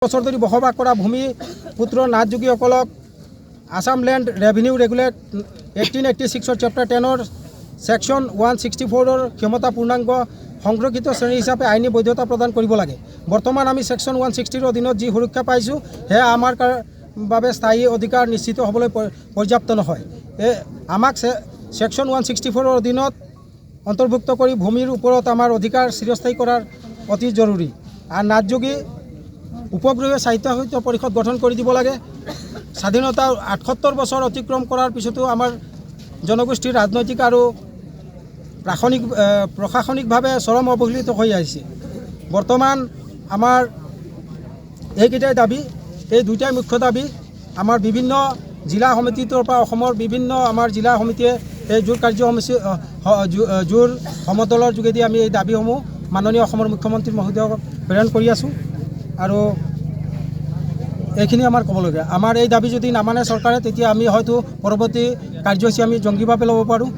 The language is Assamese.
বছৰ ধৰি বসবাস কৰা ভূমিপুত্ৰ নাথযোগীসকলক Assam land revenue regulate 1886 chapter 10 section 164 ক্ষমতা পূৰ্ণাংগ সংৰক্ষিত শ্ৰেণী হিচাপে আইনী বৈধতা প্ৰদান কৰিব লাগে। বৰ্তমান আমি ছেকশ্যন 160 অধীনত যি সুৰক্ষা পাইছোঁ সেয়া আমাৰ বাবে স্থায়ী অধিকাৰ নিশ্চিত হ'বলৈ পৰ্যাপ্ত নহয়। আমাক ছেকশ্যন 164 অধীনত অন্তৰ্ভুক্ত কৰি ভূমিৰ ওপৰত আমাৰ অধিকাৰ চিৰস্থায়ী কৰাৰ অতি জৰুৰী। আৰু নাথযোগী উপগ্ৰহীয় সাহিত্য পৰিষদ গঠন কৰি দিব লাগে। স্বাধীনতা ৭৮ বছৰ অতিক্ৰম কৰাৰ পিছতো আমাৰ জনগোষ্ঠীৰ ৰাজনৈতিক আৰু প্ৰশাসনিকভাৱে চৰম অৱহেলিত হৈ আহিছে। বৰ্তমান আমাৰ এইকেইটাই দাবী, এই দুটাই মুখ্য দাবী। আমাৰ বিভিন্ন জিলা সমিতিটোৰ পৰা অসমৰ বিভিন্ন আমাৰ জিলা সমিতিয়ে এই জোৰ সমদলৰ যোগেদি আমি এই দাবীসমূহ মাননীয় অসমৰ মুখ্যমন্ত্ৰী মহোদয়ক প্ৰেৰণ কৰি আছোঁ। আৰু এইখিনি আমাৰ ক'বলগীয়া। আমাৰ এই দাবী যদি নামানে চৰকাৰে, তেতিয়া আমি হয়তো পৰৱৰ্তী কাৰ্যসূচী আমি জংগীভাৱে ল'ব পাৰোঁ।